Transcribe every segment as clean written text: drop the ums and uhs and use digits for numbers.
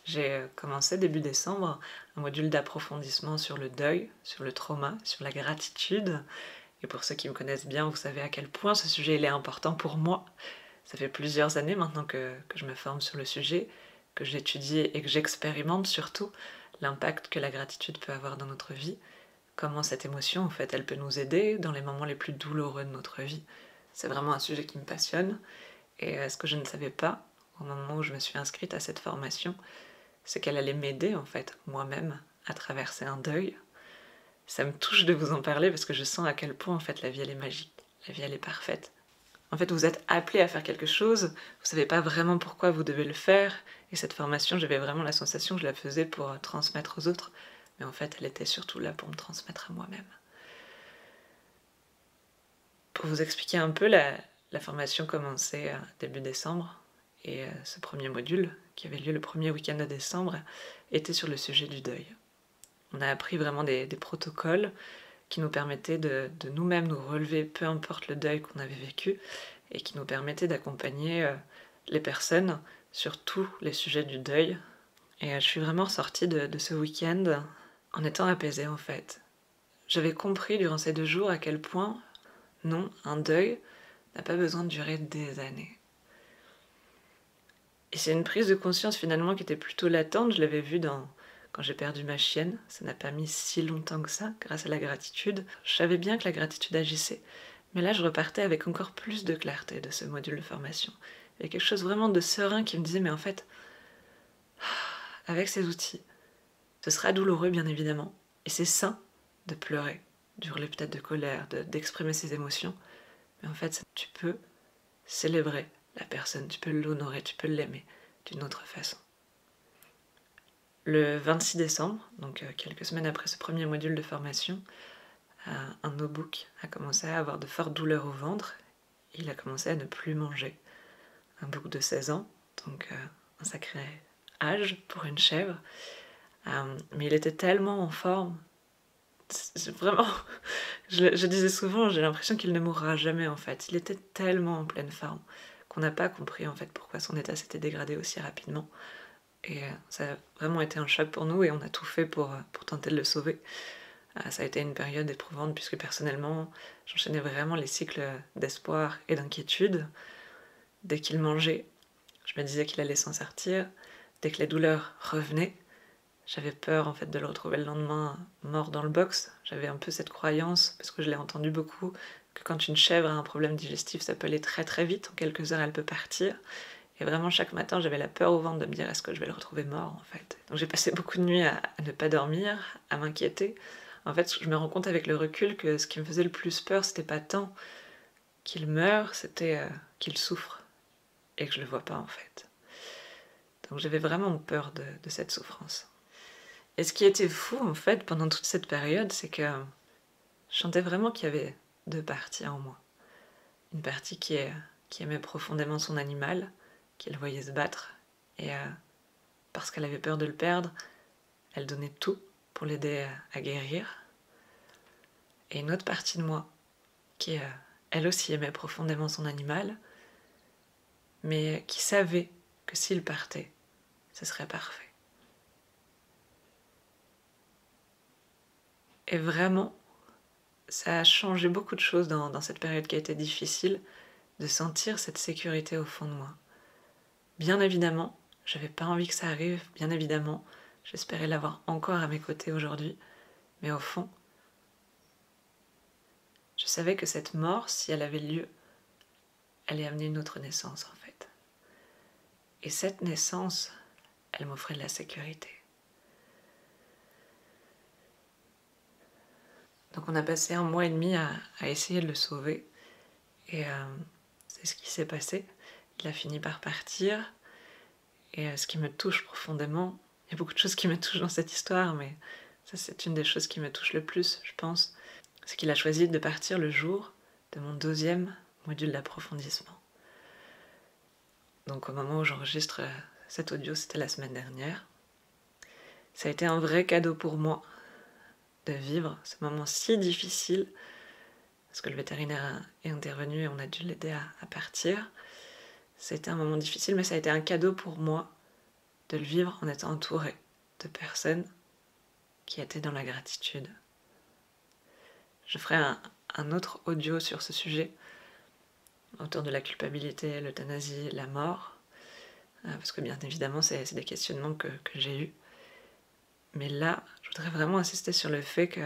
J'ai commencé début décembre un module d'approfondissement sur le deuil, sur le trauma, sur la gratitude. Et pour ceux qui me connaissent bien, vous savez à quel point ce sujet il est important pour moi. Ça fait plusieurs années maintenant que je me forme sur le sujet, que j'étudie et que j'expérimente surtout l'impact que la gratitude peut avoir dans notre vie, comment cette émotion en fait elle peut nous aider dans les moments les plus douloureux de notre vie. C'est vraiment un sujet qui me passionne et ce que je ne savais pas au moment où je me suis inscrite à cette formation, c'est qu'elle allait m'aider en fait, moi-même, à traverser un deuil. Ça me touche de vous en parler parce que je sens à quel point en fait la vie elle est magique, la vie elle est parfaite. En fait vous êtes appelé à faire quelque chose, vous savez pas vraiment pourquoi vous devez le faire, et cette formation j'avais vraiment la sensation que je la faisais pour transmettre aux autres, mais en fait elle était surtout là pour me transmettre à moi-même. Pour vous expliquer un peu, la formation commençait début décembre, et ce premier module, qui avait lieu le premier week-end de décembre, était sur le sujet du deuil. On a appris vraiment des protocoles qui nous permettaient de nous-mêmes nous relever, peu importe le deuil qu'on avait vécu, et qui nous permettaient d'accompagner les personnes sur tous les sujets du deuil. Et je suis vraiment ressortie de ce week-end en étant apaisée en fait. J'avais compris durant ces 2 jours à quel point, non, un deuil n'a pas besoin de durer des années. Et c'est une prise de conscience finalement qui était plutôt latente, je l'avais vu quand j'ai perdu ma chienne, ça n'a pas mis si longtemps que ça, grâce à la gratitude. Je savais bien que la gratitude agissait, mais là je repartais avec encore plus de clarté de ce module de formation. Il y a quelque chose vraiment de serein qui me disait, mais en fait, avec ces outils, ce sera douloureux bien évidemment, et c'est sain de pleurer, d'hurler peut-être de colère, d'exprimer ses émotions, mais en fait, tu peux célébrer la personne, tu peux l'honorer, tu peux l'aimer d'une autre façon. Le 26 décembre, donc quelques semaines après ce premier module de formation, un no-book a commencé à avoir de fortes douleurs au ventre. Il a commencé à ne plus manger. Un bouc de 16 ans, donc un sacré âge pour une chèvre. Mais il était tellement en forme. Vraiment, je disais souvent, j'ai l'impression qu'il ne mourra jamais en fait. Il était tellement en pleine forme qu'on n'a pas compris en fait pourquoi son état s'était dégradé aussi rapidement. Et ça a vraiment été un choc pour nous et on a tout fait pour tenter de le sauver. Ça a été une période éprouvante puisque personnellement, j'enchaînais vraiment les cycles d'espoir et d'inquiétude. Dès qu'il mangeait, je me disais qu'il allait s'en sortir. Dès que les douleurs revenaient, j'avais peur en fait de le retrouver le lendemain mort dans le box. J'avais un peu cette croyance, parce que je l'ai entendu beaucoup, que quand une chèvre a un problème digestif, ça peut aller très très vite, en quelques heures elle peut partir. Et vraiment chaque matin j'avais la peur au ventre de me dire est-ce que je vais le retrouver mort en fait. Donc j'ai passé beaucoup de nuits à ne pas dormir, à m'inquiéter. En fait je me rends compte avec le recul que ce qui me faisait le plus peur c'était pas tant qu'il meure, c'était qu'il souffre. Et que je le vois pas en fait. Donc j'avais vraiment peur de cette souffrance. Et ce qui était fou en fait pendant toute cette période, c'est que je sentais vraiment qu'il y avait 2 parties en moi. Une partie qui aimait profondément son animal, qui le voyait se battre, et parce qu'elle avait peur de le perdre, elle donnait tout pour l'aider à guérir. Et une autre partie de moi, qui elle aussi aimait profondément son animal, mais qui savait que s'il partait, ce serait parfait. Et vraiment, ça a changé beaucoup de choses dans cette période qui a été difficile, de sentir cette sécurité au fond de moi. Bien évidemment, j'avais pas envie que ça arrive, bien évidemment, j'espérais l'avoir encore à mes côtés aujourd'hui, mais au fond, je savais que cette mort, si elle avait lieu, allait amener une autre naissance en fait. Et cette naissance, elle m'offrait de la sécurité. Donc on a passé 1 mois et demi à essayer de le sauver, et c'est ce qui s'est passé. Il a fini par partir, et ce qui me touche profondément, il y a beaucoup de choses qui me touchent dans cette histoire, mais ça c'est une des choses qui me touche le plus, je pense, c'est qu'il a choisi de partir le jour de mon 2e module d'approfondissement. Donc au moment où j'enregistre cet audio, c'était la semaine dernière. Ça a été un vrai cadeau pour moi de vivre ce moment si difficile, parce que le vétérinaire est intervenu et on a dû l'aider à partir. C'était un moment difficile, mais ça a été un cadeau pour moi de le vivre en étant entouré de personnes qui étaient dans la gratitude. Je ferai un autre audio sur ce sujet, autour de la culpabilité, l'euthanasie, la mort, parce que bien évidemment c'est des questionnements que j'ai eus. Mais là, je voudrais vraiment insister sur le fait que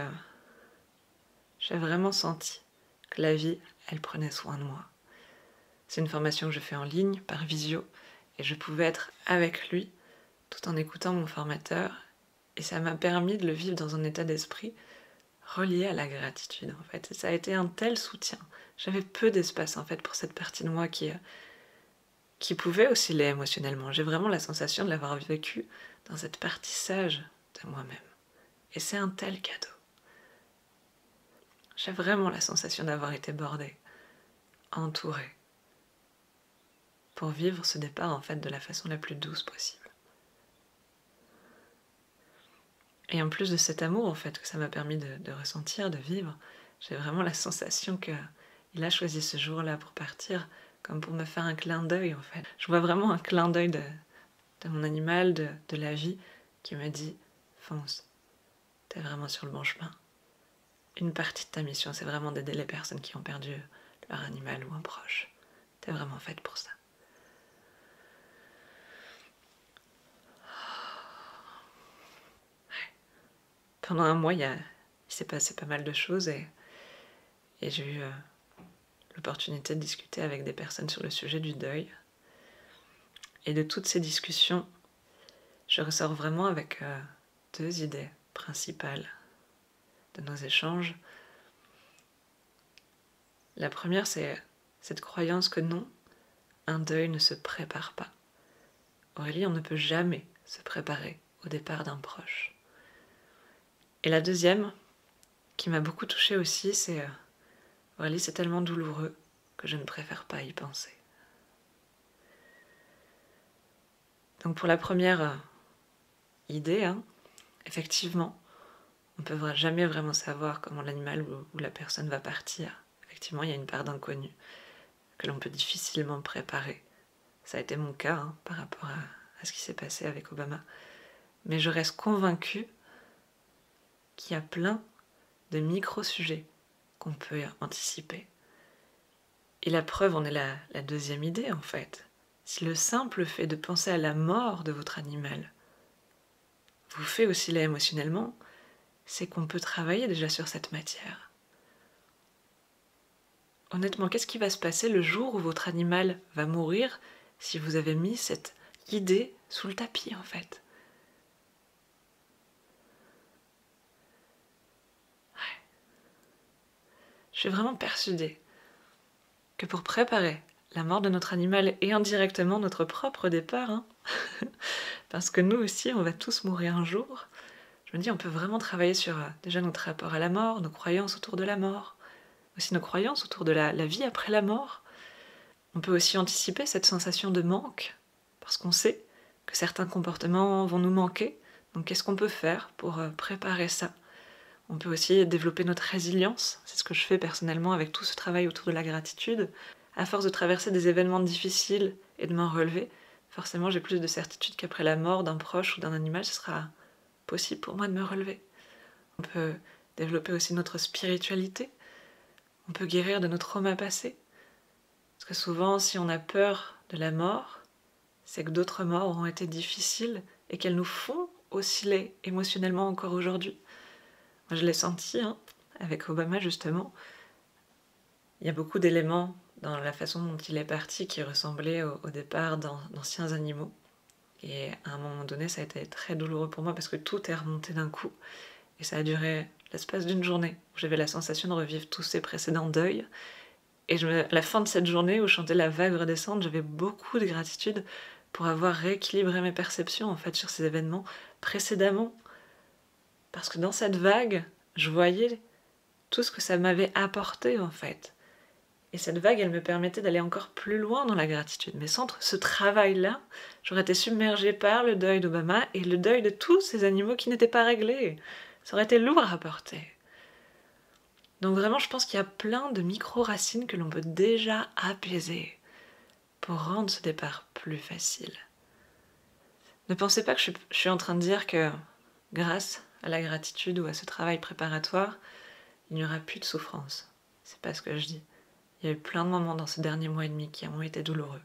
j'ai vraiment senti que la vie, elle prenait soin de moi. C'est une formation que je fais en ligne, par visio, et je pouvais être avec lui tout en écoutant mon formateur, et ça m'a permis de le vivre dans un état d'esprit relié à la gratitude en fait. Et ça a été un tel soutien. J'avais peu d'espace en fait pour cette partie de moi qui pouvait osciller émotionnellement. J'ai vraiment la sensation de l'avoir vécu dans cette partie sage de moi-même. Et c'est un tel cadeau. J'ai vraiment la sensation d'avoir été bordée, entourée, pour vivre ce départ en fait de la façon la plus douce possible. Et en plus de cet amour en fait que ça m'a permis de ressentir, de vivre, j'ai vraiment la sensation qu'il a choisi ce jour-là pour partir, comme pour me faire un clin d'œil en fait. Je vois vraiment un clin d'œil de mon animal, de la vie, qui me dit « Fonce, t'es vraiment sur le bon chemin ». Une partie de ta mission, c'est vraiment d'aider les personnes qui ont perdu leur animal ou un proche. T'es vraiment faite pour ça. Pendant un mois, il s'est passé pas mal de choses et j'ai eu l'opportunité de discuter avec des personnes sur le sujet du deuil. Et de toutes ces discussions, je ressors vraiment avec deux idées principales de nos échanges. La première, c'est cette croyance que non, un deuil ne se prépare pas. Aurélie, on ne peut jamais se préparer au départ d'un proche. Et la deuxième, qui m'a beaucoup touchée aussi, c'est Aurélie, c'est tellement douloureux que je ne préfère pas y penser. Donc pour la première idée, effectivement, on ne peut jamais vraiment savoir comment l'animal ou la personne va partir. Effectivement, il y a une part d'inconnu que l'on peut difficilement préparer. Ça a été mon cas par rapport à ce qui s'est passé avec Obama. Mais je reste convaincue qu'il y a plein de micro-sujets qu'on peut anticiper. Et la preuve en est la deuxième idée en fait. Si le simple fait de penser à la mort de votre animal vous fait osciller émotionnellement, c'est qu'on peut travailler déjà sur cette matière. Honnêtement, qu'est-ce qui va se passer le jour où votre animal va mourir si vous avez mis cette idée sous le tapis en fait? Ouais. Je suis vraiment persuadée que pour préparer la mort de notre animal et indirectement notre propre départ, parce que nous aussi on va tous mourir un jour, je me dis on peut vraiment travailler sur déjà notre rapport à la mort, nos croyances autour de la mort, aussi nos croyances autour de la vie après la mort. On peut aussi anticiper cette sensation de manque, parce qu'on sait que certains comportements vont nous manquer, donc qu'est-ce qu'on peut faire pour préparer ça? On peut aussi développer notre résilience, c'est ce que je fais personnellement avec tout ce travail autour de la gratitude. À force de traverser des événements difficiles et de m'en relever, forcément j'ai plus de certitude qu'après la mort d'un proche ou d'un animal, ce sera possible pour moi de me relever. On peut développer aussi notre spiritualité, on peut guérir de nos traumas passés. Parce que souvent, si on a peur de la mort, c'est que d'autres morts auront été difficiles et qu'elles nous font osciller émotionnellement encore aujourd'hui. Moi, je l'ai senti, avec Obama justement. Il y a beaucoup d'éléments dans la façon dont il est parti qui ressemblaient au départ d'anciens animaux. Et à un moment donné, ça a été très douloureux pour moi parce que tout est remonté d'un coup. Et ça a duré l'espace d'une journée où j'avais la sensation de revivre tous ces précédents deuils. Et à la fin de cette journée où je chantais la vague redescendre, j'avais beaucoup de gratitude pour avoir rééquilibré mes perceptions en fait sur ces événements précédemment. Parce que dans cette vague, je voyais tout ce que ça m'avait apporté en fait. Et cette vague, elle me permettait d'aller encore plus loin dans la gratitude. Mais sans ce travail-là, j'aurais été submergée par le deuil d'Obama et le deuil de tous ces animaux qui n'étaient pas réglés. Ça aurait été lourd à porter. Donc vraiment, je pense qu'il y a plein de micro-racines que l'on peut déjà apaiser pour rendre ce départ plus facile. Ne pensez pas que je suis en train de dire que grâce à la gratitude ou à ce travail préparatoire, il n'y aura plus de souffrance. C'est pas ce que je dis. Il y a eu plein de moments dans ce dernier mois et demi qui ont été douloureux.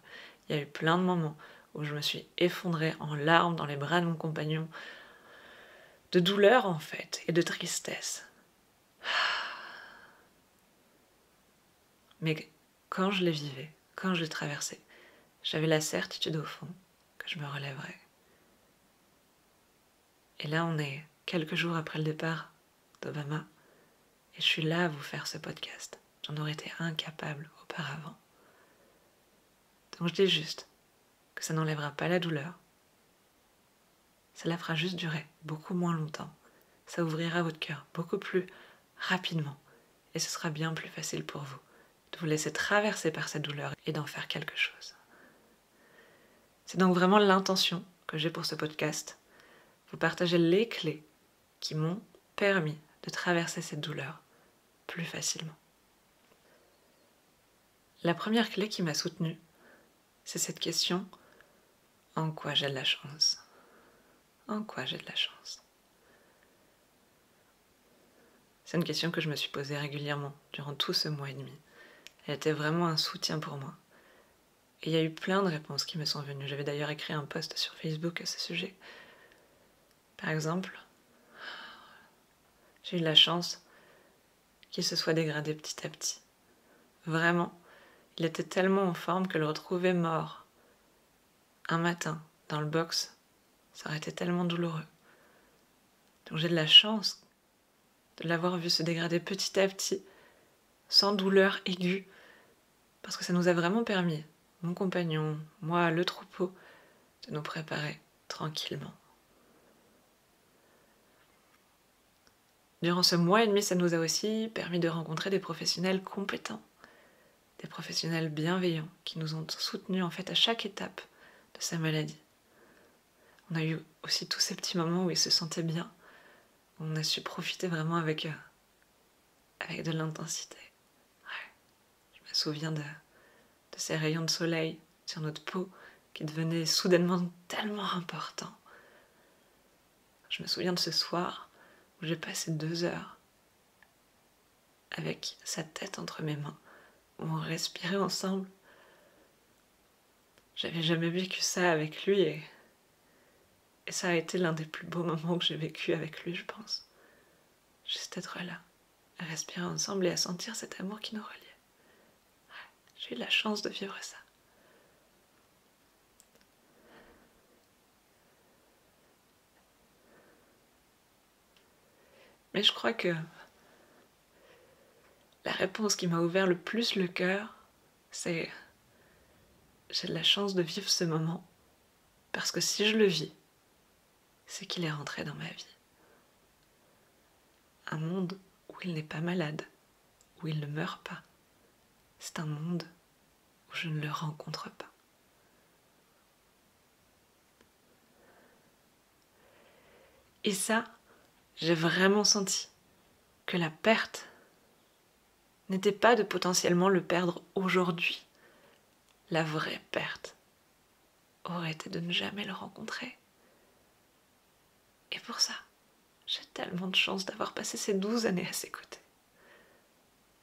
Il y a eu plein de moments où je me suis effondrée en larmes dans les bras de mon compagnon, de douleur en fait, et de tristesse. Mais quand je les vivais, quand je les traversais, j'avais la certitude au fond que je me relèverais. Et là, on est quelques jours après le départ d'Obama, et je suis là à vous faire ce podcast. J'en aurais été incapable auparavant. Donc je dis juste que ça n'enlèvera pas la douleur. Ça la fera juste durer beaucoup moins longtemps. Ça ouvrira votre cœur beaucoup plus rapidement. Et ce sera bien plus facile pour vous de vous laisser traverser par cette douleur et d'en faire quelque chose. C'est donc vraiment l'intention que j'ai pour ce podcast. Vous partager les clés qui m'ont permis de traverser cette douleur plus facilement. La première clé qui m'a soutenue, c'est cette question: en quoi j'ai de la chance? En quoi j'ai de la chance? C'est une question que je me suis posée régulièrement durant tout ce mois et demi. Elle était vraiment un soutien pour moi. Et il y a eu plein de réponses qui me sont venues. J'avais d'ailleurs écrit un post sur Facebook à ce sujet. Par exemple, j'ai eu de la chance qu'il se soit dégradé petit à petit. Vraiment, il était tellement en forme que le retrouver mort un matin dans le box, ça aurait été tellement douloureux. Donc j'ai de la chance de l'avoir vu se dégrader petit à petit, sans douleur aiguë, parce que ça nous a vraiment permis, mon compagnon, moi, le troupeau, de nous préparer tranquillement. Durant ce mois et demi, ça nous a aussi permis de rencontrer des professionnels compétents, des professionnels bienveillants qui nous ont soutenus en fait à chaque étape de sa maladie. On a eu aussi tous ces petits moments où il se sentait bien, où on a su profiter vraiment avec de l'intensité. Ouais. Je me souviens de ces rayons de soleil sur notre peau qui devenaient soudainement tellement importants. Je me souviens de ce soir où j'ai passé 2 heures avec sa tête entre mes mains, où on respirait ensemble. J'avais jamais vécu ça avec lui et ça a été l'un des plus beaux moments que j'ai vécu avec lui, je pense. Juste être là, à respirer ensemble et à sentir cet amour qui nous reliait. Ouais, j'ai eu la chance de vivre ça. Mais je crois que la réponse qui m'a ouvert le plus le cœur, c'est: j'ai de la chance de vivre ce moment, parce que si je le vis, c'est qu'il est rentré dans ma vie. Un monde où il n'est pas malade, où il ne meurt pas. C'est un monde où je ne le rencontre pas. Et ça, j'ai vraiment senti que la perte n'était pas de potentiellement le perdre aujourd'hui. La vraie perte aurait été de ne jamais le rencontrer. Et pour ça, j'ai tellement de chance d'avoir passé ces 12 années à ses côtés.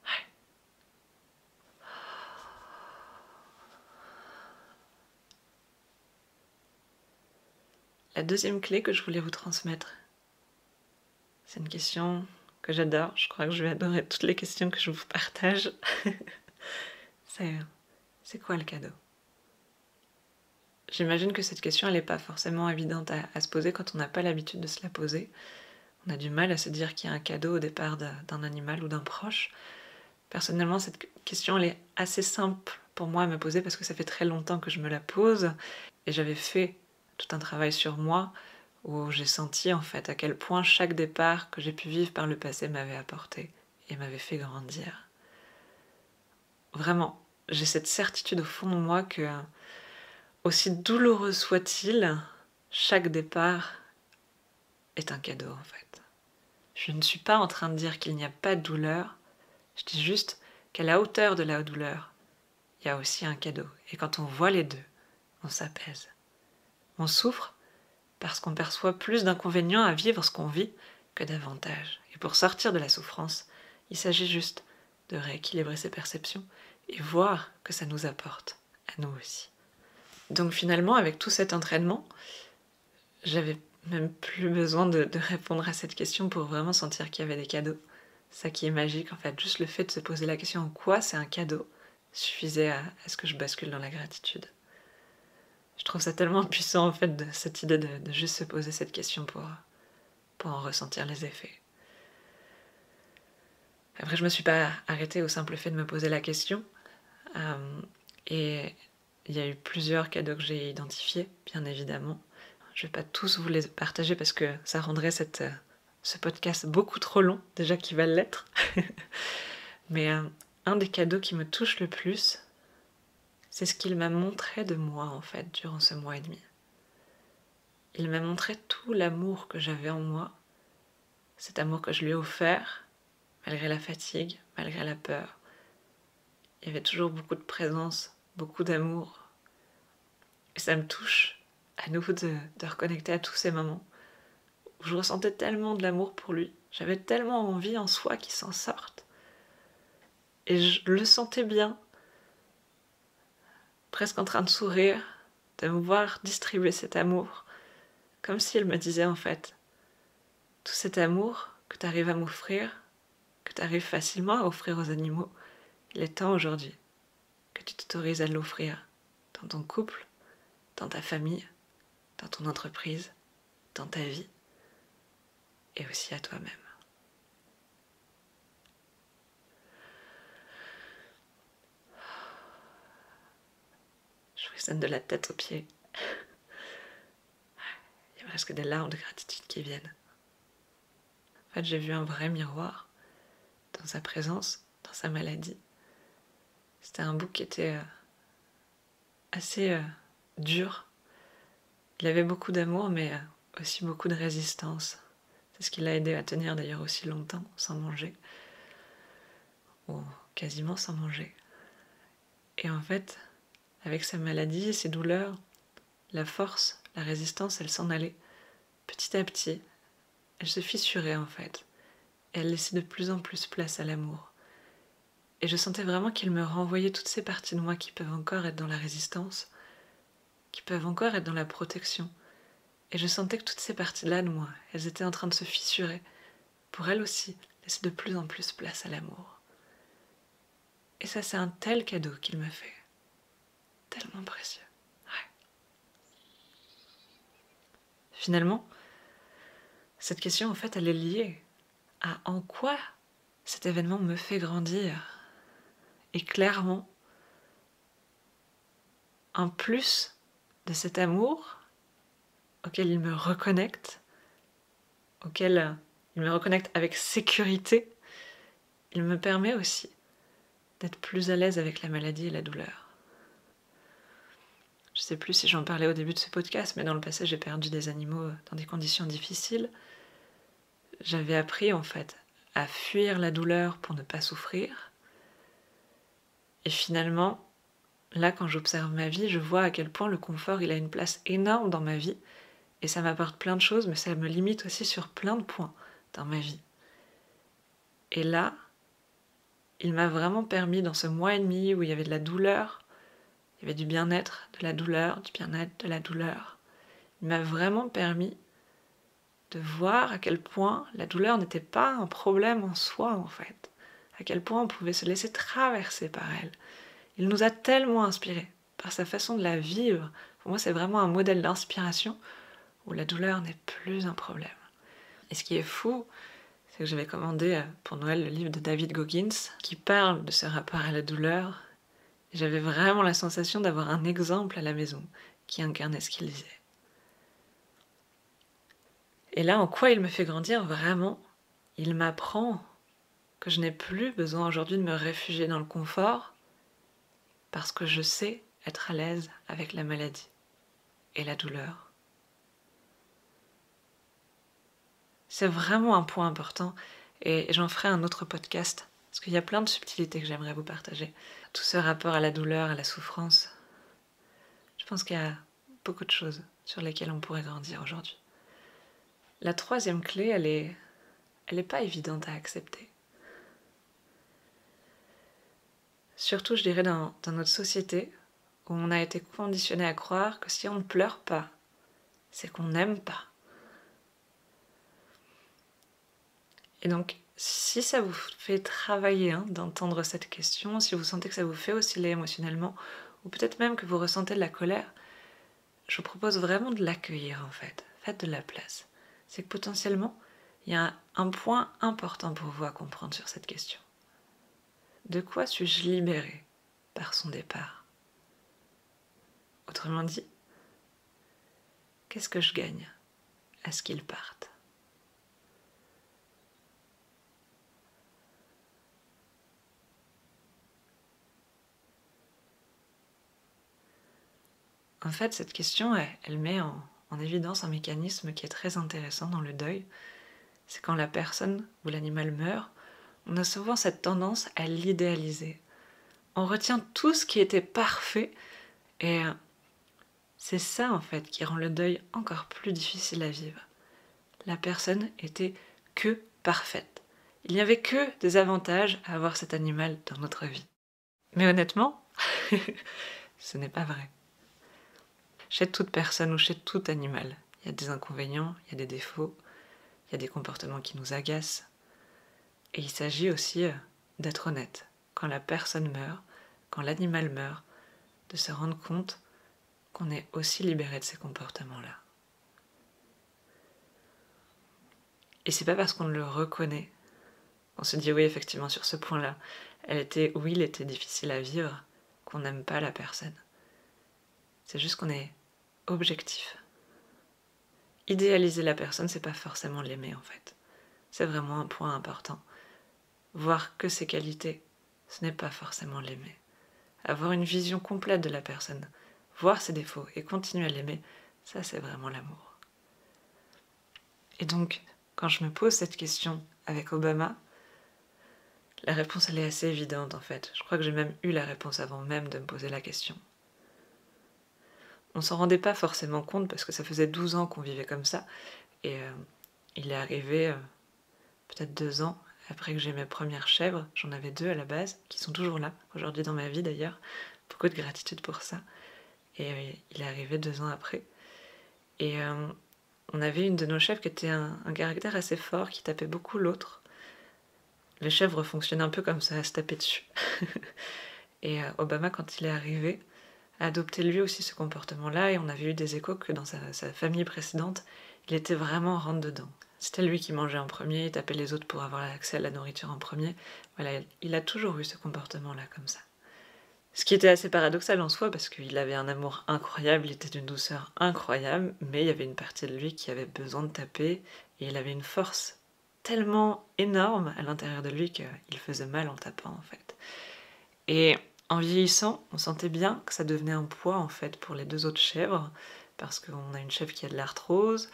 Ouais. La deuxième clé que je voulais vous transmettre, c'est une question que j'adore. Je crois que je vais adorer toutes les questions que je vous partage. C'est quoi le cadeau? J'imagine que cette question, elle n'est pas forcément évidente à se poser quand on n'a pas l'habitude de se la poser. On a du mal à se dire qu'il y a un cadeau au départ d'un animal ou d'un proche. Personnellement, cette question, elle est assez simple pour moi à me poser parce que ça fait très longtemps que je me la pose. Et j'avais fait tout un travail sur moi où j'ai senti en fait à quel point chaque départ que j'ai pu vivre par le passé m'avait apporté et m'avait fait grandir. Vraiment, j'ai cette certitude au fond de moi que, aussi douloureux soit-il, chaque départ est un cadeau en fait. Je ne suis pas en train de dire qu'il n'y a pas de douleur, je dis juste qu'à la hauteur de la douleur, il y a aussi un cadeau. Et quand on voit les deux, on s'apaise. On souffre, parce qu'on perçoit plus d'inconvénients à vivre ce qu'on vit que d'avantages. Et pour sortir de la souffrance, il s'agit juste de rééquilibrer ses perceptions et voir que ça nous apporte à nous aussi. Donc finalement, avec tout cet entraînement, j'avais même plus besoin de répondre à cette question pour vraiment sentir qu'il y avait des cadeaux. Ça qui est magique, en fait, juste le fait de se poser la question en quoi c'est un cadeau suffisait à ce que je bascule dans la gratitude. Je trouve ça tellement puissant, en fait, cette idée de juste se poser cette question pour en ressentir les effets. Après, je me suis pas arrêtée au simple fait de me poser la question. Et il y a eu plusieurs cadeaux que j'ai identifiés, bien évidemment. Je vais pas tous vous les partager parce que ça rendrait ce podcast beaucoup trop long, déjà qu'il va l'être. Mais un des cadeaux qui me touche le plus, c'est ce qu'il m'a montré de moi, en fait, durant ce mois et demi. Il m'a montré tout l'amour que j'avais en moi, cet amour que je lui ai offert, malgré la fatigue, malgré la peur. Il y avait toujours beaucoup de présence, beaucoup d'amour. Et ça me touche à nouveau de reconnecter à tous ces moments où je ressentais tellement de l'amour pour lui. J'avais tellement envie en soi qu'il s'en sorte. Et je le sentais bien, presque en train de sourire, de me voir distribuer cet amour, comme s'il me disait en fait, tout cet amour que tu arrives à m'offrir, que tu arrives facilement à offrir aux animaux, il est temps aujourd'hui que tu t'autorises à l'offrir dans ton couple, dans ta famille, dans ton entreprise, dans ta vie, et aussi à toi-même. Je frissonne de la tête aux pieds. Il y a presque des larmes de gratitude qui viennent. En fait, j'ai vu un vrai miroir dans sa présence, dans sa maladie. C'était un bouc qui était assez dur. Il avait beaucoup d'amour, mais aussi beaucoup de résistance. C'est ce qui l'a aidé à tenir d'ailleurs aussi longtemps sans manger, ou quasiment sans manger. Et en fait, avec sa maladie et ses douleurs, la force, la résistance, elle s'en allait. Petit à petit, elle se fissurait en fait. Et elle laissait de plus en plus place à l'amour. Et je sentais vraiment qu'il me renvoyait toutes ces parties de moi qui peuvent encore être dans la résistance, qui peuvent encore être dans la protection. Et je sentais que toutes ces parties-là de moi, elles étaient en train de se fissurer, pour elles aussi laisser de plus en plus place à l'amour. Et ça, c'est un tel cadeau qu'il me fait. Tellement précieux. Ouais. Finalement, cette question, en fait, elle est liée à en quoi cet événement me fait grandir. Et clairement, en plus de cet amour auquel il me reconnecte, auquel il me reconnecte avec sécurité, il me permet aussi d'être plus à l'aise avec la maladie et la douleur. Je ne sais plus si j'en parlais au début de ce podcast, mais dans le passé, j'ai perdu des animaux dans des conditions difficiles. J'avais appris, en fait, à fuir la douleur pour ne pas souffrir. Et finalement, là, quand j'observe ma vie, je vois à quel point le confort, il a une place énorme dans ma vie. Et ça m'apporte plein de choses, mais ça me limite aussi sur plein de points dans ma vie. Et là, il m'a vraiment permis, dans ce mois et demi où il y avait de la douleur, il y avait du bien-être, de la douleur, du bien-être, de la douleur, il m'a vraiment permis de voir à quel point la douleur n'était pas un problème en soi, en fait. À quel point on pouvait se laisser traverser par elle. Il nous a tellement inspirés par sa façon de la vivre. Pour moi, c'est vraiment un modèle d'inspiration où la douleur n'est plus un problème. Et ce qui est fou, c'est que j'avais commandé pour Noël le livre de David Goggins qui parle de ce rapport à la douleur. Et j'avais vraiment la sensation d'avoir un exemple à la maison qui incarnait ce qu'il disait. Et là, en quoi il me fait grandir vraiment? Il m'apprend que je n'ai plus besoin aujourd'hui de me réfugier dans le confort parce que je sais être à l'aise avec la maladie et la douleur. C'est vraiment un point important et j'en ferai un autre podcast parce qu'il y a plein de subtilités que j'aimerais vous partager. Tout ce rapport à la douleur, à la souffrance, je pense qu'il y a beaucoup de choses sur lesquelles on pourrait grandir aujourd'hui. La troisième clé, elle est pas évidente à accepter. Surtout, je dirais, dans notre société, où on a été conditionné à croire que si on ne pleure pas, c'est qu'on n'aime pas. Et donc, si ça vous fait travailler d'entendre cette question, si vous sentez que ça vous fait osciller émotionnellement, ou peut-être même que vous ressentez de la colère, je vous propose vraiment de l'accueillir en fait. Faites de la place. C'est que potentiellement, il y a un point important pour vous à comprendre sur cette question. De quoi suis-je libérée par son départ? Autrement dit, qu'est-ce que je gagne à ce qu'il parte? En fait, cette question, elle met en évidence un mécanisme qui est très intéressant dans le deuil. C'est quand la personne ou l'animal meurt, on a souvent cette tendance à l'idéaliser. On retient tout ce qui était parfait et c'est ça en fait qui rend le deuil encore plus difficile à vivre. La personne était que parfaite. Il n'y avait que des avantages à avoir cet animal dans notre vie. Mais honnêtement, ce n'est pas vrai. Chez toute personne ou chez tout animal, il y a des inconvénients, il y a des défauts, il y a des comportements qui nous agacent. Et il s'agit aussi d'être honnête. Quand la personne meurt, quand l'animal meurt, de se rendre compte qu'on est aussi libéré de ces comportements-là. Et c'est pas parce qu'on le reconnaît, on se dit oui effectivement sur ce point-là, il était difficile à vivre, qu'on n'aime pas la personne. C'est juste qu'on est objectif. Idéaliser la personne, c'est pas forcément l'aimer en fait. C'est vraiment un point important. Voir que ses qualités, ce n'est pas forcément l'aimer. Avoir une vision complète de la personne, voir ses défauts et continuer à l'aimer, ça c'est vraiment l'amour. Et donc, quand je me pose cette question avec Obama, la réponse elle est assez évidente en fait. Je crois que j'ai même eu la réponse avant même de me poser la question. On s'en rendait pas forcément compte parce que ça faisait 12 ans qu'on vivait comme ça. Et il est arrivé peut-être 2 ans après que j'ai mes premières chèvres. J'en avais 2 à la base, qui sont toujours là, aujourd'hui dans ma vie d'ailleurs. Beaucoup de gratitude pour ça. Et il est arrivé 2 ans après. Et on avait une de nos chèvres qui était un caractère assez fort, qui tapait beaucoup l'autre. Les chèvres fonctionnent un peu comme ça, à se taper dessus. Et Obama, quand il est arrivé, a adopté lui aussi ce comportement-là, et on avait eu des échos que dans sa famille précédente, il était vraiment rentre-dedans. C'était lui qui mangeait en premier, il tapait les autres pour avoir accès à la nourriture en premier. Voilà, il a toujours eu ce comportement-là comme ça. Ce qui était assez paradoxal en soi, parce qu'il avait un amour incroyable, il était d'une douceur incroyable, mais il y avait une partie de lui qui avait besoin de taper, et il avait une force tellement énorme à l'intérieur de lui qu'il faisait mal en tapant en fait. Et en vieillissant, on sentait bien que ça devenait un poids en fait pour les 2 autres chèvres, parce qu'on a une chèvre qui a de l'arthrose,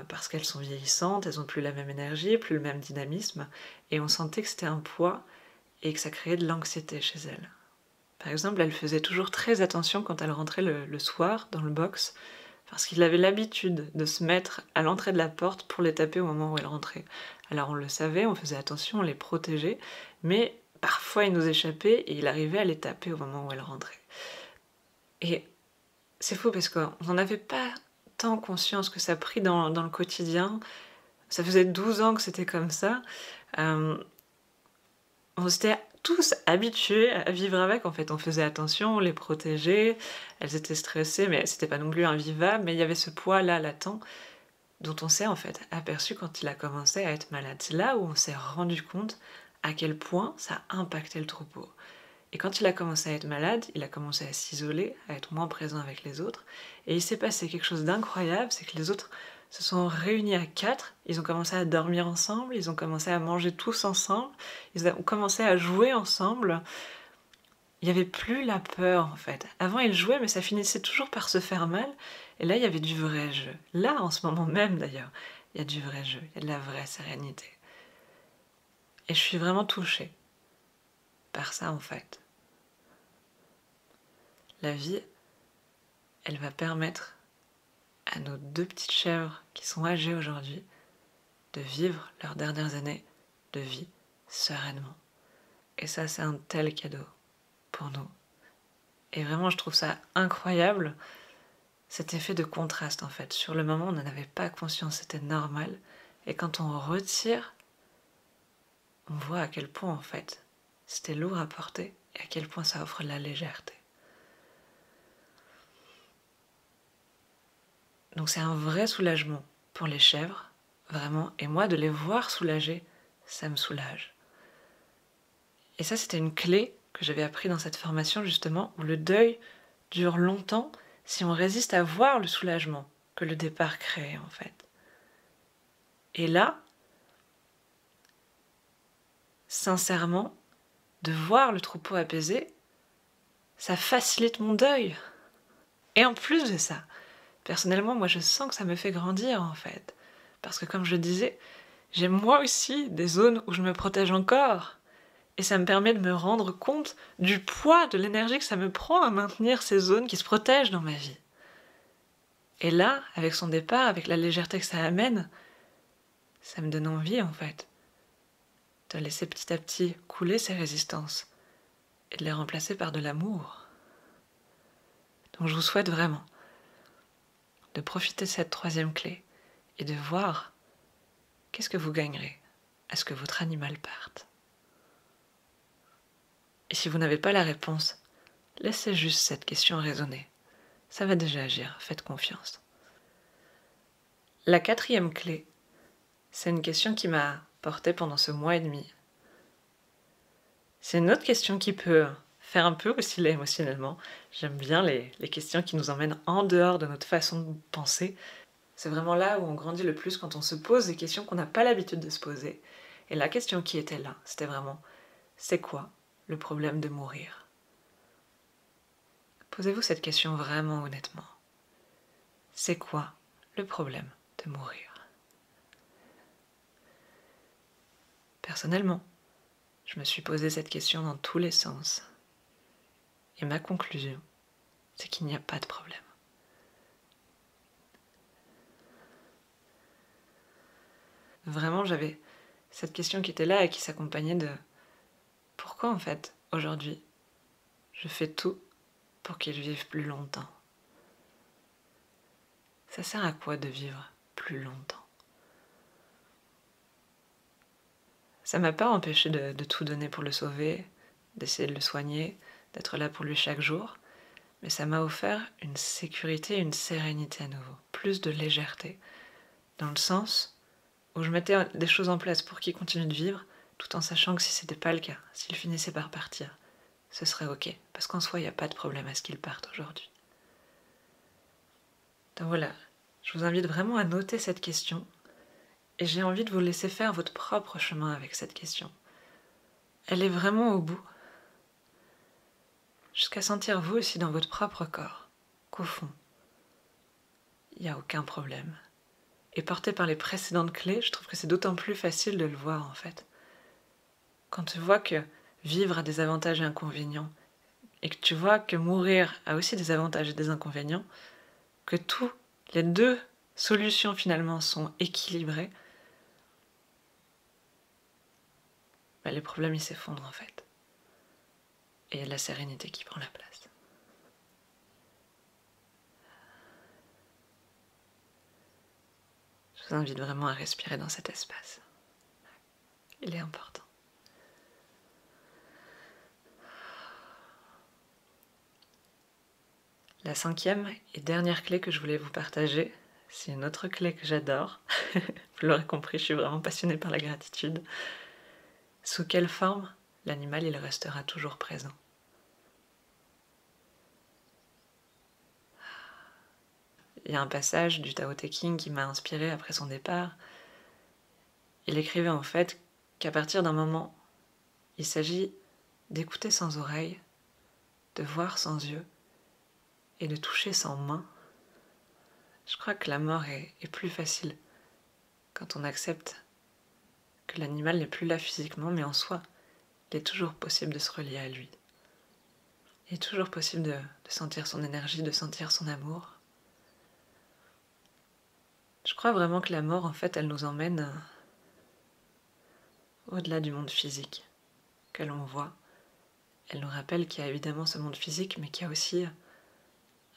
parce qu'elles sont vieillissantes, elles n'ont plus la même énergie, plus le même dynamisme, et on sentait que c'était un poids et que ça créait de l'anxiété chez elles. Par exemple, elle faisait toujours très attention quand elle rentrait le soir dans le box, parce qu'il avait l'habitude de se mettre à l'entrée de la porte pour les taper au moment où elle rentrait. Alors on le savait, on faisait attention, on les protégeait, mais parfois il nous échappait et il arrivait à les taper au moment où elle rentrait. Et c'est fou parce qu'on n'en avait pas tant conscience que ça a pris dans le quotidien. Ça faisait 12 ans que c'était comme ça. On s'était tous habitués à vivre avec, en fait. On faisait attention, on les protégeait, elles étaient stressées, mais c'était pas non plus invivable, mais il y avait ce poids-là latent dont on s'est en fait aperçu quand il a commencé à être malade. C'est là où on s'est rendu compte à quel point ça impactait le troupeau. Et quand il a commencé à être malade, il a commencé à s'isoler, à être moins présent avec les autres, et il s'est passé quelque chose d'incroyable, c'est que les autres se sont réunis à 4, ils ont commencé à dormir ensemble, ils ont commencé à manger tous ensemble, ils ont commencé à jouer ensemble. Il n'y avait plus la peur en fait. Avant ils jouaient mais ça finissait toujours par se faire mal, et là il y avait du vrai jeu. Là en ce moment même d'ailleurs, il y a du vrai jeu, il y a de la vraie sérénité. Et je suis vraiment touchée par ça en fait. La vie, elle va permettre à nos 2 petites chèvres qui sont âgées aujourd'hui de vivre leurs dernières années de vie sereinement. Et ça, c'est un tel cadeau pour nous. Et vraiment, je trouve ça incroyable, cet effet de contraste en fait. Sur le moment, on n'en avait pas conscience, c'était normal. Et quand on retire, on voit à quel point en fait c'était lourd à porter et à quel point ça offre de la légèreté. Donc c'est un vrai soulagement pour les chèvres, vraiment. Et moi, de les voir soulagées, ça me soulage. Et ça, c'était une clé que j'avais appris dans cette formation justement, où le deuil dure longtemps si on résiste à voir le soulagement que le départ crée en fait. Et là, sincèrement, de voir le troupeau apaisé, ça facilite mon deuil. Et en plus de ça, personnellement, moi je sens que ça me fait grandir en fait. Parce que comme je le disais, j'ai moi aussi des zones où je me protège encore. Et ça me permet de me rendre compte du poids, de l'énergie que ça me prend à maintenir ces zones qui se protègent dans ma vie. Et là, avec son départ, avec la légèreté que ça amène, ça me donne envie en fait de laisser petit à petit couler ces résistances et de les remplacer par de l'amour. Donc je vous souhaite vraiment de profiter de cette 3e clé et de voir qu'est-ce que vous gagnerez à ce que votre animal parte. Et si vous n'avez pas la réponse, laissez juste cette question résonner. Ça va déjà agir, faites confiance. La 4e clé, c'est une question qui m'a portée pendant ce mois et demi. C'est une autre question qui peut faire un peu osciller émotionnellement. J'aime bien les questions qui nous emmènent en dehors de notre façon de penser. C'est vraiment là où on grandit le plus, quand on se pose des questions qu'on n'a pas l'habitude de se poser. Et la question qui était là, c'était vraiment, c'est quoi le problème de mourir? Posez-vous cette question vraiment honnêtement. C'est quoi le problème de mourir? Personnellement, je me suis posé cette question dans tous les sens. Et ma conclusion, c'est qu'il n'y a pas de problème. Vraiment, j'avais cette question qui était là et qui s'accompagnait de pourquoi en fait, aujourd'hui, je fais tout pour qu'ils vivent plus longtemps. Ça sert à quoi de vivre plus longtemps? Ça m'a pas empêché de tout donner pour le sauver, d'essayer de le soigner, d'être là pour lui chaque jour, mais ça m'a offert une sécurité et une sérénité à nouveau, plus de légèreté, dans le sens où je mettais des choses en place pour qu'il continue de vivre, tout en sachant que si c'était pas le cas, s'il finissait par partir, ce serait ok, parce qu'en soi, il n'y a pas de problème à ce qu'il parte aujourd'hui. Donc voilà, je vous invite vraiment à noter cette question, et j'ai envie de vous laisser faire votre propre chemin avec cette question. Elle est vraiment au bout, jusqu'à sentir vous aussi dans votre propre corps, qu'au fond, il n'y a aucun problème. Et porté par les précédentes clés, je trouve que c'est d'autant plus facile de le voir en fait. Quand tu vois que vivre a des avantages et inconvénients, et que tu vois que mourir a aussi des avantages et des inconvénients, que tous les 2 solutions finalement sont équilibrées, les problèmes ils s'effondrent en fait. Et il y a de la sérénité qui prend la place. Je vous invite vraiment à respirer dans cet espace. Il est important. La 5e et dernière clé que je voulais vous partager, c'est une autre clé que j'adore. Vous l'aurez compris, je suis vraiment passionnée par la gratitude. Sous quelle forme l'animal il restera toujours présent? Il y a un passage du Tao Te Ching qui m'a inspirée après son départ. Il écrivait en fait qu'à partir d'un moment, il s'agit d'écouter sans oreille, de voir sans yeux et de toucher sans main. Je crois que la mort est plus facile quand on accepte que l'animal n'est plus là physiquement, mais en soi, il est toujours possible de se relier à lui. Il est toujours possible de sentir son énergie, de sentir son amour. Je crois vraiment que la mort, en fait, elle nous emmène au-delà du monde physique que l'on voit. Elle nous rappelle qu'il y a évidemment ce monde physique, mais qu'il y a aussi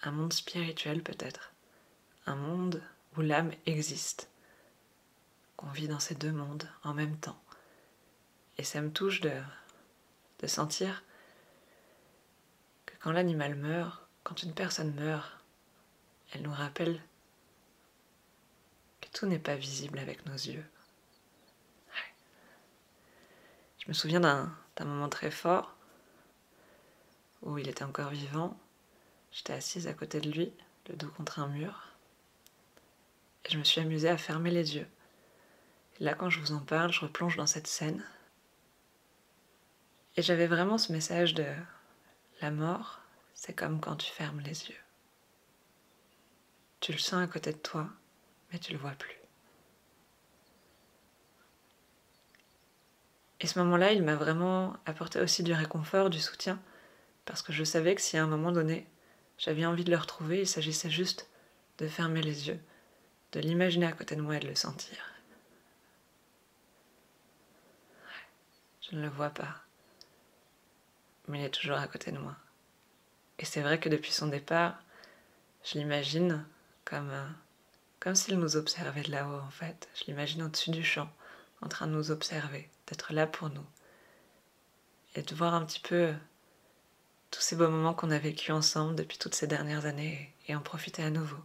un monde spirituel peut-être. Un monde où l'âme existe. Qu'on vit dans ces deux mondes en même temps. Et ça me touche de sentir que quand l'animal meurt, quand une personne meurt, elle nous rappelle que tout n'est pas visible avec nos yeux. Je me souviens d'un moment très fort où il était encore vivant. J'étais assise à côté de lui, le dos contre un mur, et je me suis amusée à fermer les yeux. Et là, quand je vous en parle, je replonge dans cette scène. Et j'avais vraiment ce message de la mort, c'est comme quand tu fermes les yeux. Tu le sens à côté de toi, mais tu le vois plus. Et ce moment-là, il m'a vraiment apporté aussi du réconfort, du soutien, parce que je savais que si à un moment donné, j'avais envie de le retrouver, il s'agissait juste de fermer les yeux, de l'imaginer à côté de moi et de le sentir. Je ne le vois pas, mais il est toujours à côté de moi. Et c'est vrai que depuis son départ, je l'imagine comme s'il nous observait de là-haut en fait. Je l'imagine au-dessus du champ, en train de nous observer, d'être là pour nous. Et de voir un petit peu tous ces beaux moments qu'on a vécus ensemble depuis toutes ces dernières années et en profiter à nouveau,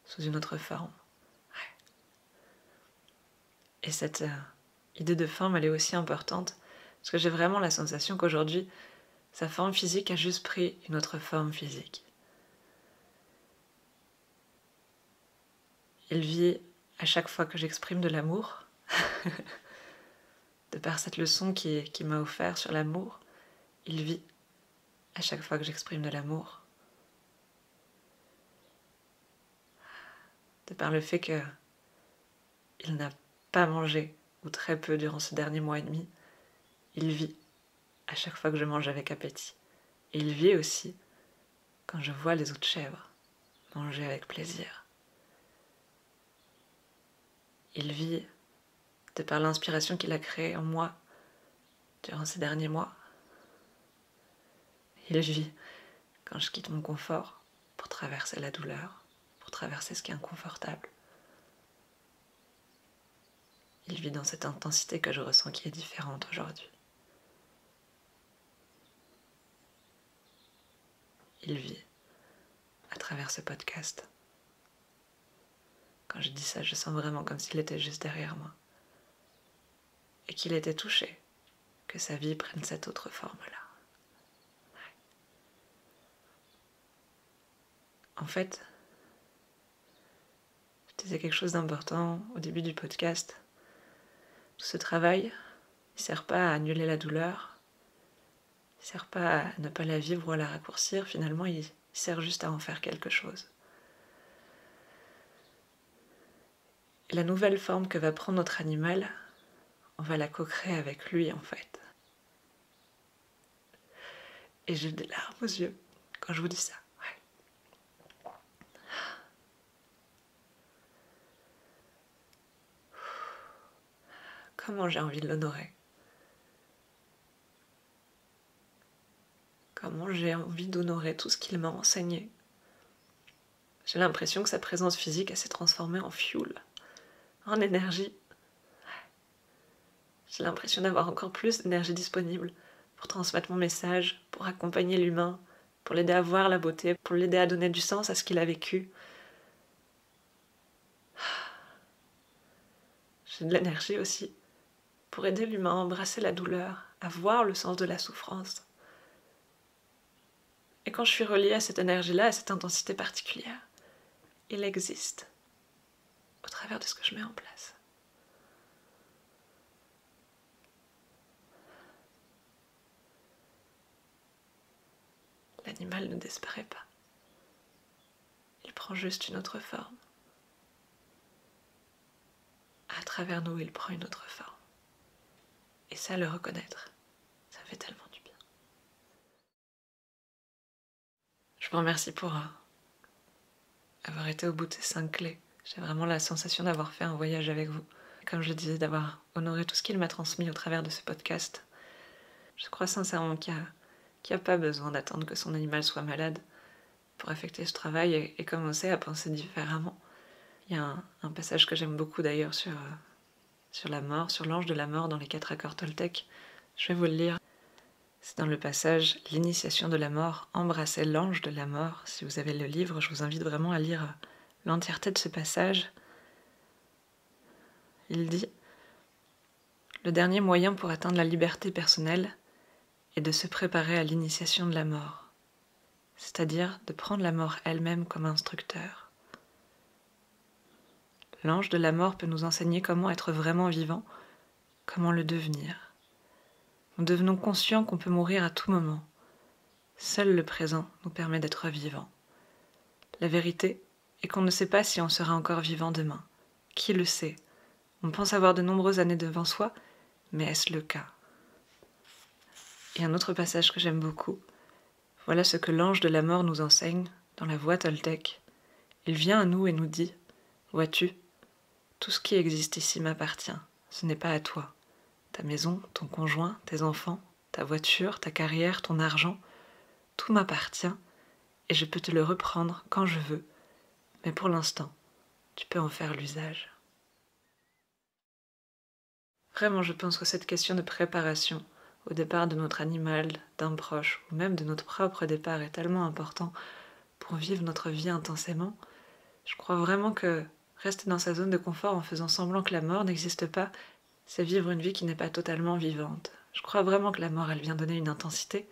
sous une autre forme. Ouais. Et cette idée de forme, elle est aussi importante, parce que j'ai vraiment la sensation qu'aujourd'hui, sa forme physique a juste pris une autre forme physique. Il vit à chaque fois que j'exprime de l'amour, de par cette leçon qui m'a offert sur l'amour, il vit à chaque fois que j'exprime de l'amour. De par le fait qu'il n'a pas mangé, ou très peu durant ce dernier mois et demi, il vit à chaque fois que je mange avec appétit. Et il vit aussi quand je vois les autres chèvres manger avec plaisir. Il vit de par l'inspiration qu'il a créée en moi durant ces derniers mois. Il vit quand je quitte mon confort pour traverser la douleur, pour traverser ce qui est inconfortable. Il vit dans cette intensité que je ressens qui est différente aujourd'hui. Il vit à travers ce podcast. Quand je dis ça, je sens vraiment comme s'il était juste derrière moi. Et qu'il était touché que sa vie prenne cette autre forme-là. En fait, je disais quelque chose d'important au début du podcast. Tout ce travail, il ne sert pas à annuler la douleur, il ne sert pas à ne pas la vivre ou à la raccourcir, finalement il sert juste à en faire quelque chose. Et la nouvelle forme que va prendre notre animal, on va la co-créer avec lui en fait. Et j'ai des larmes aux yeux quand je vous dis ça. Ouais. Comment j'ai envie de l'honorer. Comment j'ai envie d'honorer tout ce qu'il m'a enseigné. J'ai l'impression que sa présence physique s'est transformée en fuel, en énergie. J'ai l'impression d'avoir encore plus d'énergie disponible pour transmettre mon message, pour accompagner l'humain, pour l'aider à voir la beauté, pour l'aider à donner du sens à ce qu'il a vécu. J'ai de l'énergie aussi pour aider l'humain à embrasser la douleur, à voir le sens de la souffrance. Et quand je suis reliée à cette énergie-là, à cette intensité particulière, il existe au travers de ce que je mets en place. L'animal ne disparaît pas. Il prend juste une autre forme. À travers nous, il prend une autre forme. Et ça, le reconnaître, ça fait tellement du bien. Je vous remercie pour avoir été au bout de ces 5 clés J'ai vraiment la sensation d'avoir fait un voyage avec vous. Comme je disais, d'avoir honoré tout ce qu'il m'a transmis au travers de ce podcast. Je crois sincèrement qu'il n'y a pas besoin d'attendre que son animal soit malade pour affecter ce travail et commencer à penser différemment. Il y a un passage que j'aime beaucoup d'ailleurs sur la mort, sur l'ange de la mort dans les 4 accords toltèques. Je vais vous le lire. C'est dans le passage « L'initiation de la mort, embrassez l'ange de la mort ». Si vous avez le livre, je vous invite vraiment à lire l'entièreté de ce passage. Il dit « Le dernier moyen pour atteindre la liberté personnelle est de se préparer à l'initiation de la mort, c'est-à-dire de prendre la mort elle-même comme instructeur. L'ange de la mort peut nous enseigner comment être vraiment vivant, comment le devenir. Nous devenons conscients qu'on peut mourir à tout moment. Seul le présent nous permet d'être vivants. La vérité est qu'on ne sait pas si on sera encore vivant demain. Qui le sait? On pense avoir de nombreuses années devant soi, mais est-ce le cas? Et un autre passage que j'aime beaucoup. Voilà ce que l'ange de la mort nous enseigne dans la voie toltèque. Il vient à nous et nous dit « Vois-tu, tout ce qui existe ici m'appartient, ce n'est pas à toi. Ta maison, ton conjoint, tes enfants, ta voiture, ta carrière, ton argent, tout m'appartient et je peux te le reprendre quand je veux, mais pour l'instant, tu peux en faire l'usage. » Vraiment, je pense que cette question de préparation au départ de notre animal, d'un proche, ou même de notre propre départ est tellement important pour vivre notre vie intensément. Je crois vraiment que rester dans sa zone de confort en faisant semblant que la mort n'existe pas, c'est vivre une vie qui n'est pas totalement vivante. Je crois vraiment que la mort, elle vient donner une intensité.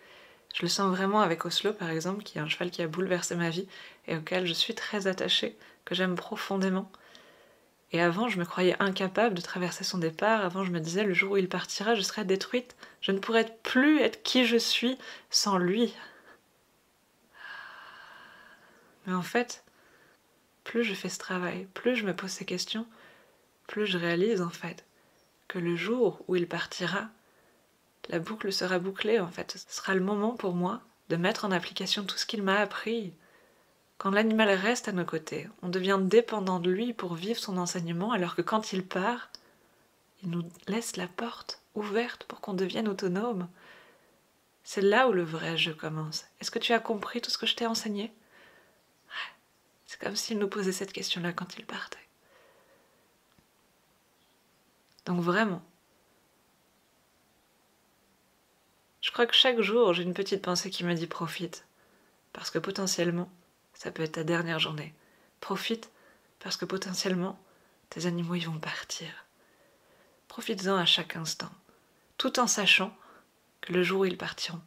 Je le sens vraiment avec Oslo, par exemple, qui est un cheval qui a bouleversé ma vie et auquel je suis très attachée, que j'aime profondément. Et avant, je me croyais incapable de traverser son départ. Avant, je me disais, le jour où il partira, je serai détruite. Je ne pourrai plus être qui je suis sans lui. Mais en fait, plus je fais ce travail, plus je me pose ces questions, plus je réalise, en fait, que le jour où il partira, la boucle sera bouclée, en fait. Ce sera le moment pour moi de mettre en application tout ce qu'il m'a appris. Quand l'animal reste à nos côtés, on devient dépendant de lui pour vivre son enseignement, alors que quand il part, il nous laisse la porte ouverte pour qu'on devienne autonome. C'est là où le vrai jeu commence. Est-ce que tu as compris tout ce que je t'ai enseigné? Ouais. C'est comme s'il nous posait cette question-là quand il partait. Donc vraiment, je crois que chaque jour, j'ai une petite pensée qui me dit profite, parce que potentiellement, ça peut être ta dernière journée. Profite, parce que potentiellement, tes animaux y vont partir. Profites-en à chaque instant, tout en sachant que le jour où ils partiront,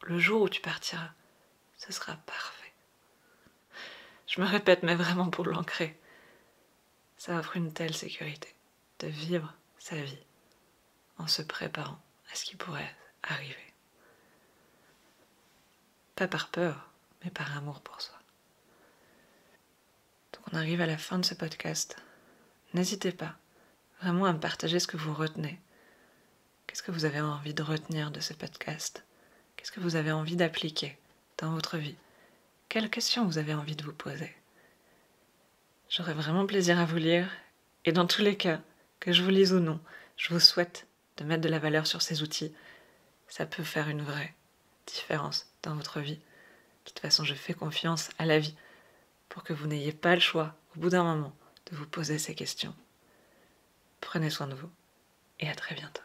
le jour où tu partiras, ce sera parfait. Je me répète, mais vraiment pour l'ancrer. Ça offre une telle sécurité de vivre sa vie en se préparant à ce qui pourrait arriver. Pas par peur, mais par amour pour soi. Donc on arrive à la fin de ce podcast. N'hésitez pas vraiment à me partager ce que vous retenez. Qu'est-ce que vous avez envie de retenir de ce podcast? Qu'est-ce que vous avez envie d'appliquer dans votre vie? Quelles questions vous avez envie de vous poser? J'aurai vraiment plaisir à vous lire, et dans tous les cas, que je vous lise ou non, je vous souhaite de mettre de la valeur sur ces outils. Ça peut faire une vraie différence dans votre vie. De toute façon, je fais confiance à la vie pour que vous n'ayez pas le choix, au bout d'un moment, de vous poser ces questions. Prenez soin de vous, et à très bientôt.